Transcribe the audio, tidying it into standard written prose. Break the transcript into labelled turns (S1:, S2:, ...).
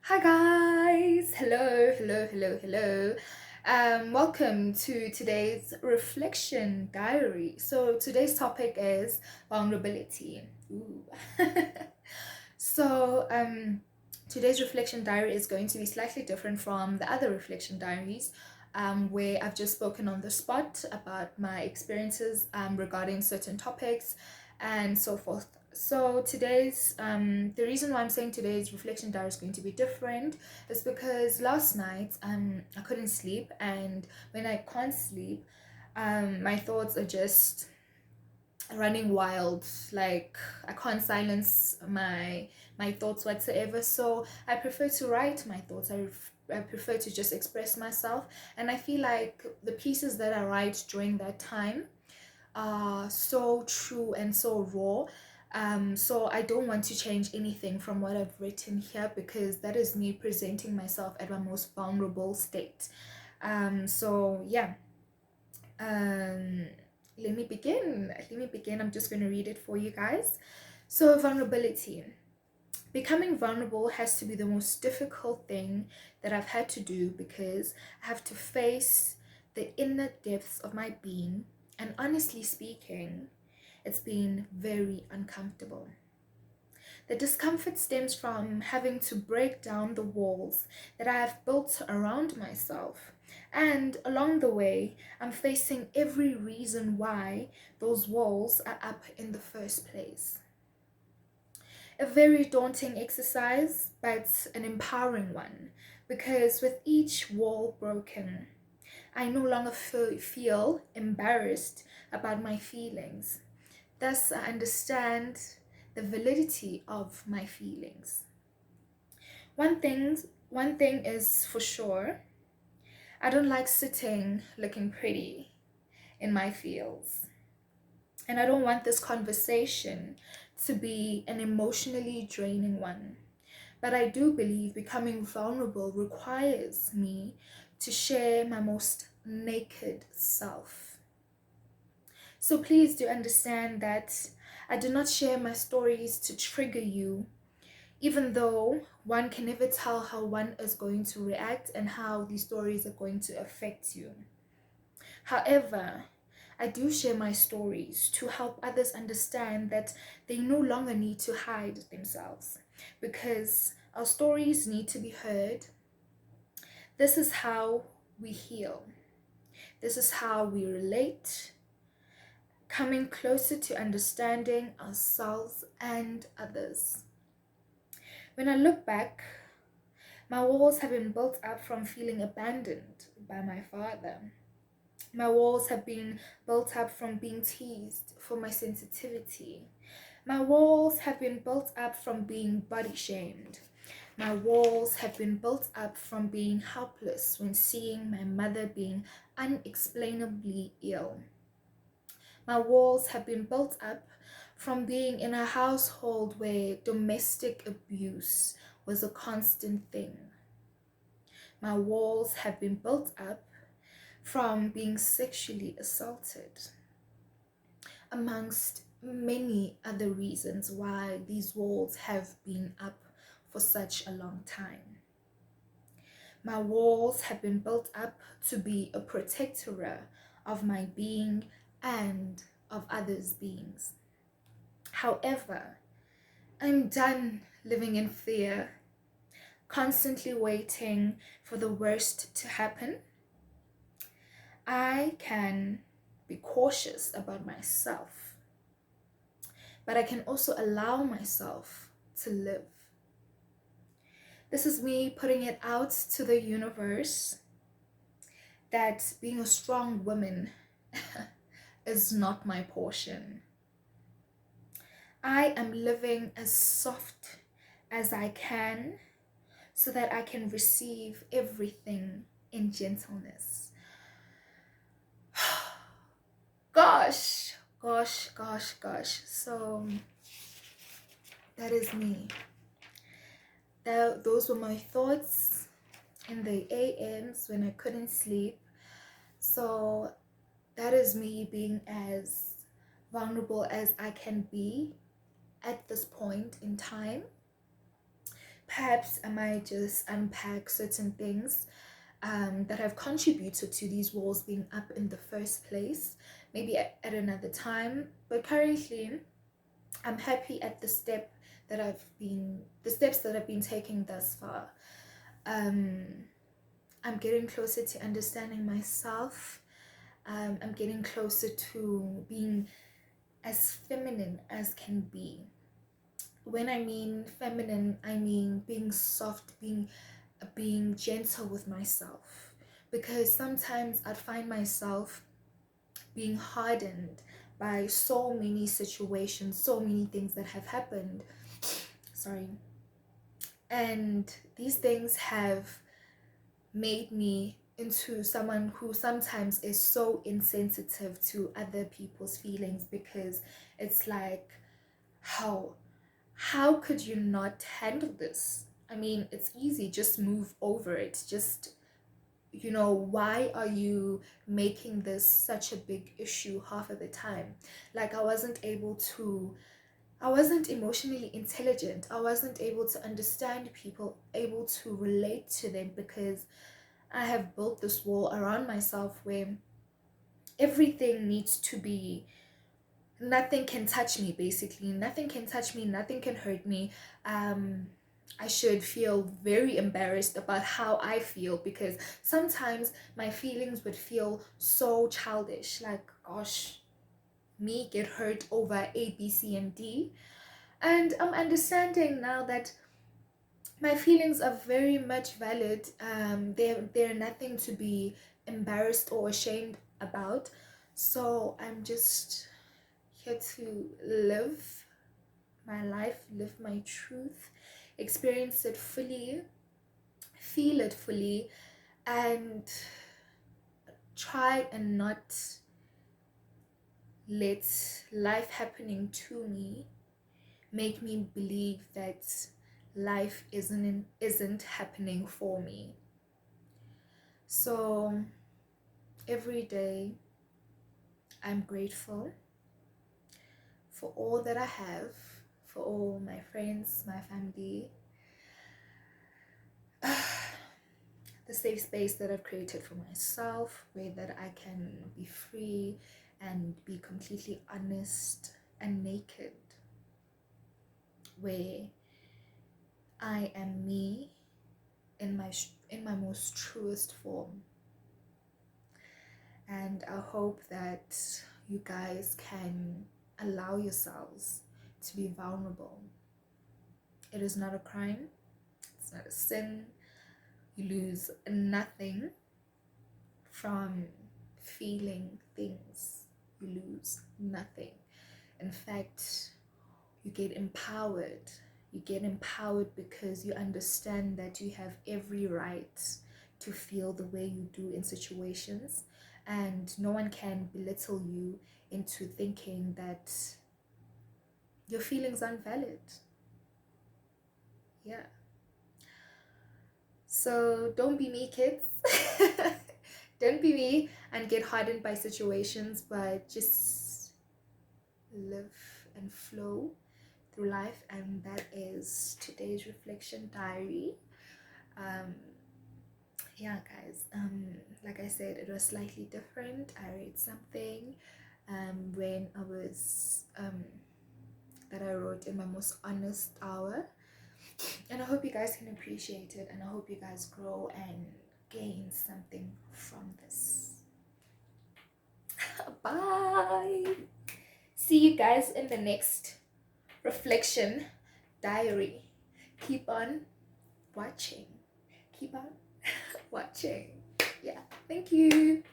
S1: Hi guys! Hello. Welcome to today's reflection diary. So today's topic is vulnerability. Ooh. so today's reflection diary is going to be slightly different from the other reflection diaries, where I've just spoken on the spot about my experiences regarding certain topics and so forth. So today's the reason why I'm saying today's reflection diary is going to be different is because last night I couldn't sleep, and when I can't sleep, my thoughts are just running wild. Like I can't silence my thoughts whatsoever. So I prefer to write my thoughts. I prefer to just express myself, and I feel like the pieces that I write during that time are so true and so raw. So I don't want to change anything from what I've written here, because that is me presenting myself at my most vulnerable state. So yeah. Um, Let me begin. I'm just going to read it for you guys. So vulnerability. Becoming vulnerable has to be the most difficult thing that I've had to do, because I have to face the inner depths of my being, and honestly speaking, it's been very uncomfortable. The discomfort stems from having to break down the walls that I have built around myself. And along the way, I'm facing every reason why those walls are up in the first place. A very daunting exercise, but an empowering one, because with each wall broken, I no longer feel embarrassed about my feelings. Thus, I understand the validity of my feelings. One thing, one thing is for sure, I don't like sitting looking pretty in my feels. And I don't want this conversation to be an emotionally draining one. But I do believe becoming vulnerable requires me to share my most naked self. So please do understand that I do not share my stories to trigger you, even though one can never tell how one is going to react and how these stories are going to affect you. However, I do share my stories to help others understand that they no longer need to hide themselves, because our stories need to be heard. This is how we heal. This is how we relate, coming closer to understanding ourselves and others. When I look back, my walls have been built up from feeling abandoned by my father. My walls have been built up from being teased for my sensitivity. My walls have been built up from being body shamed. My walls have been built up from being helpless when seeing my mother being unexplainably ill. My walls have been built up from being in a household where domestic abuse was a constant thing. My walls have been built up from being sexually assaulted, amongst many other reasons why these walls have been up for such a long time. My walls have been built up to be a protector of my being and of others' beings. However, I'm done living in fear, constantly waiting for the worst to happen. I can be cautious about myself, but I can also allow myself to live. This is me putting it out to the universe that being a strong woman is not my portion. I am living as soft as I can so that I can receive everything in gentleness. Gosh. So that is me. Those were my thoughts in the AMs when I couldn't sleep. So that is me being as vulnerable as I can be at this point in time, perhaps I might just unpack certain things that have contributed to these walls being up in the first place, maybe at another time. But currently, I'm happy at the steps that I've been taking thus far. I'm getting closer to understanding myself. I'm getting closer to being as feminine as can be. When I mean feminine, I mean being soft, being gentle with myself. Because sometimes I'd find myself being hardened by so many situations, so many things that have happened. Sorry. And these things have made me into someone who sometimes is so insensitive to other people's feelings, because it's like, how could you not handle this? I mean, it's easy, just move over it. Just, why are you making this such a big issue half of the time? Like, I wasn't emotionally intelligent. I wasn't able to understand people, able to relate to them, because I have built this wall around myself where everything needs to be, nothing can touch me, basically. Nothing can touch me, nothing can hurt me. I should feel very embarrassed about how I feel, because sometimes my feelings would feel so childish. Like, gosh, me get hurt over A, B, C, and D. And I'm understanding now that my feelings are very much valid. They're nothing to be embarrassed or ashamed about. So I'm just here to live my life, live my truth, experience it fully, feel it fully, and try and not let life happening to me make me believe that life isn't happening for me. So every day I'm grateful for all that I have, for all my friends, my family, the safe space that I've created for myself, where that I can be free and be completely honest and naked, where I am me in my most truest form. And I hope that you guys can allow yourselves to be vulnerable. It is not a crime, it's not a sin. You lose nothing from feeling things. You lose nothing. In fact, you get empowered. You get empowered because you understand that you have every right to feel the way you do in situations, and no one can belittle you into thinking that your feelings aren't valid. Yeah. So don't be me, kids. Don't be me and get hardened by situations, but just live and flow through life. And that is today's reflection diary. Yeah, guys, like I said, it was slightly different. I read something when I was that I wrote in my most honest hour, and I hope you guys can appreciate it, and I hope you guys grow and gain something from this. Bye. See you guys in the next reflection diary. Keep on watching. Keep on watching. Yeah, thank you.